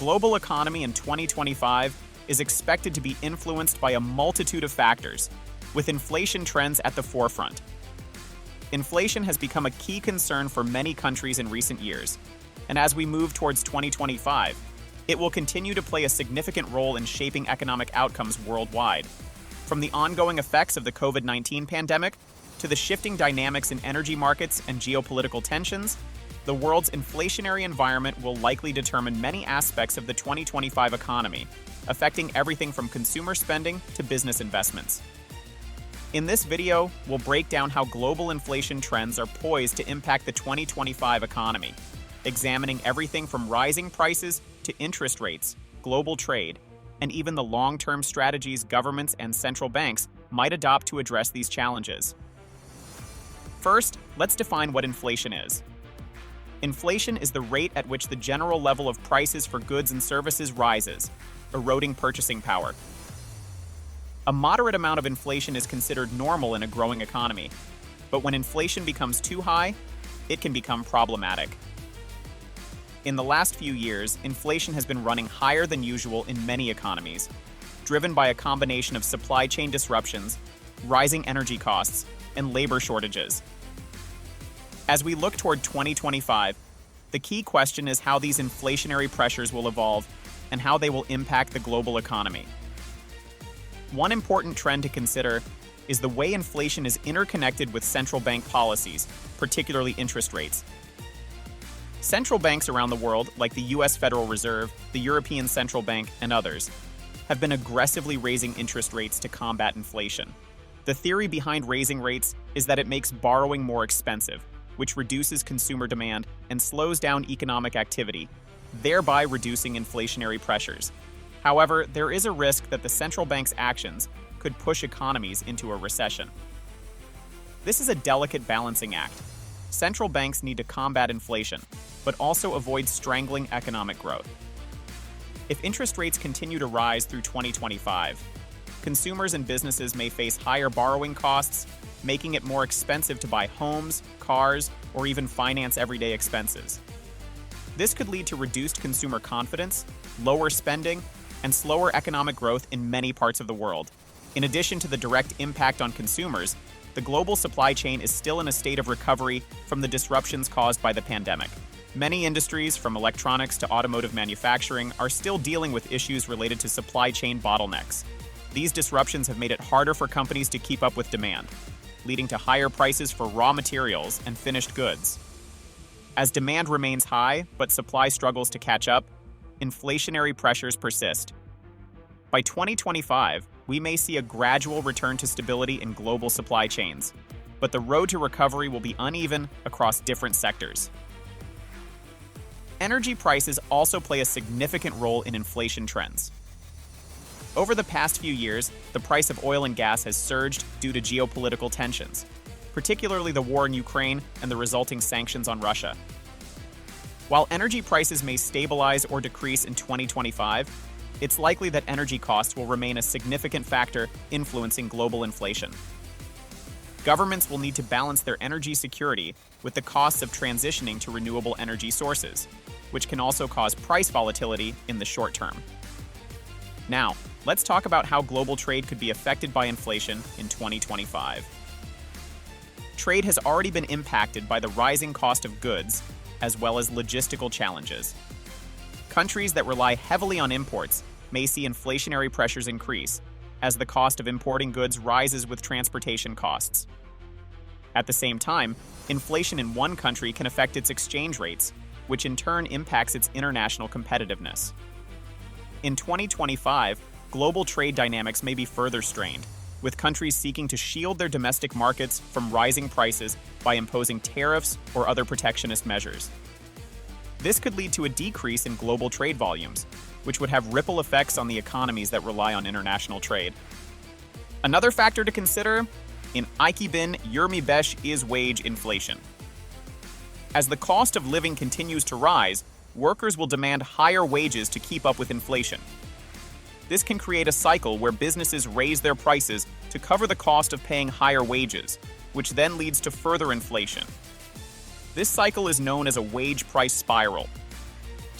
global economy in 2025 is expected to be influenced by a multitude of factors, with inflation trends at the forefront. Inflation has become a key concern for many countries in recent years, and as we move towards 2025, it will continue to play a significant role in shaping economic outcomes worldwide. From the ongoing effects of the COVID-19 pandemic to the shifting dynamics in energy markets and geopolitical tensions, the world's inflationary environment will likely determine many aspects of the 2025 economy, affecting everything from consumer spending to business investments. In this video, we'll break down how global inflation trends are poised to impact the 2025 economy, examining everything from rising prices to interest rates, global trade, and even the long-term strategies governments and central banks might adopt to address these challenges. First, let's define what inflation is. Inflation is the rate at which the general level of prices for goods and services rises, eroding purchasing power. A moderate amount of inflation is considered normal in a growing economy, but when inflation becomes too high, it can become problematic. In the last few years, inflation has been running higher than usual in many economies, driven by a combination of supply chain disruptions, rising energy costs, and labor shortages. As we look toward 2025, the key question is how these inflationary pressures will evolve and how they will impact the global economy. One important trend to consider is the way inflation is interconnected with central bank policies, particularly interest rates. Central banks around the world, like the US Federal Reserve, the European Central Bank, and others, have been aggressively raising interest rates to combat inflation. The theory behind raising rates is that it makes borrowing more expensive, which reduces consumer demand and slows down economic activity, thereby reducing inflationary pressures. However, there is a risk that the central bank's actions could push economies into a recession. This is a delicate balancing act. Central banks need to combat inflation, but also avoid strangling economic growth. If interest rates continue to rise through 2025, consumers and businesses may face higher borrowing costs, making it more expensive to buy homes, cars, or even finance everyday expenses. This could lead to reduced consumer confidence, lower spending, and slower economic growth in many parts of the world. In addition to the direct impact on consumers, the global supply chain is still in a state of recovery from the disruptions caused by the pandemic. Many industries, from electronics to automotive manufacturing, are still dealing with issues related to supply chain bottlenecks. These disruptions have made it harder for companies to keep up with demand, leading to higher prices for raw materials and finished goods. As demand remains high, but supply struggles to catch up, inflationary pressures persist. By 2025, we may see a gradual return to stability in global supply chains, but the road to recovery will be uneven across different sectors. Energy prices also play a significant role in inflation trends. Over the past few years, the price of oil and gas has surged due to geopolitical tensions, particularly the war in Ukraine and the resulting sanctions on Russia. While energy prices may stabilize or decrease in 2025, it's likely that energy costs will remain a significant factor influencing global inflation. Governments will need to balance their energy security with the costs of transitioning to renewable energy sources, which can also cause price volatility in the short term. Now, let's talk about how global trade could be affected by inflation in 2025. Trade has already been impacted by the rising cost of goods, as well as logistical challenges. Countries that rely heavily on imports may see inflationary pressures increase, as the cost of importing goods rises with transportation costs. At the same time, inflation in one country can affect its exchange rates, which in turn impacts its international competitiveness. In 2025, global trade dynamics may be further strained, with countries seeking to shield their domestic markets from rising prices by imposing tariffs or other protectionist measures. This could lead to a decrease in global trade volumes, which would have ripple effects on the economies that rely on international trade. Another factor to consider, in Aikibin Yurmibesh, is wage inflation. As the cost of living continues to rise, workers will demand higher wages to keep up with inflation. This can create a cycle where businesses raise their prices to cover the cost of paying higher wages, which then leads to further inflation. This cycle is known as a wage price spiral.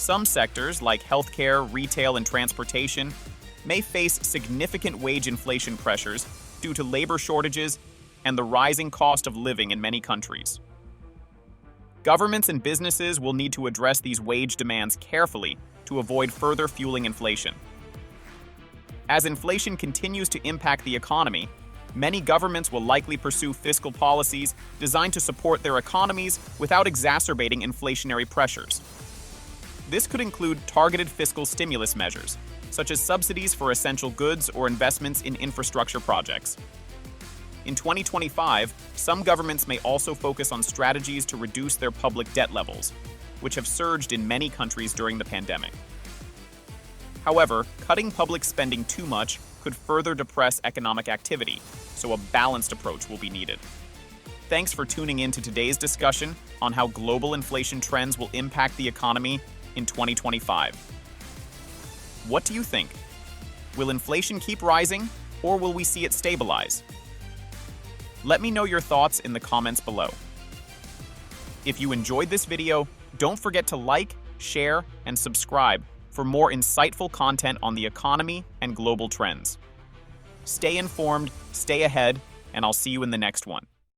Some sectors, like healthcare, retail, and transportation, may face significant wage inflation pressures due to labor shortages and the rising cost of living in many countries. Governments and businesses will need to address these wage demands carefully to avoid further fueling inflation. As inflation continues to impact the economy, many governments will likely pursue fiscal policies designed to support their economies without exacerbating inflationary pressures. This could include targeted fiscal stimulus measures, such as subsidies for essential goods or investments in infrastructure projects. In 2025, some governments may also focus on strategies to reduce their public debt levels, which have surged in many countries during the pandemic. However, cutting public spending too much could further depress economic activity, so a balanced approach will be needed. Thanks for tuning in to today's discussion on how global inflation trends will impact the economy in 2025. What do you think? Will inflation keep rising, or will we see it stabilize? Let me know your thoughts in the comments below. If you enjoyed this video, don't forget to like, share, and subscribe for more insightful content on the economy and global trends. Stay informed, stay ahead, and I'll see you in the next one.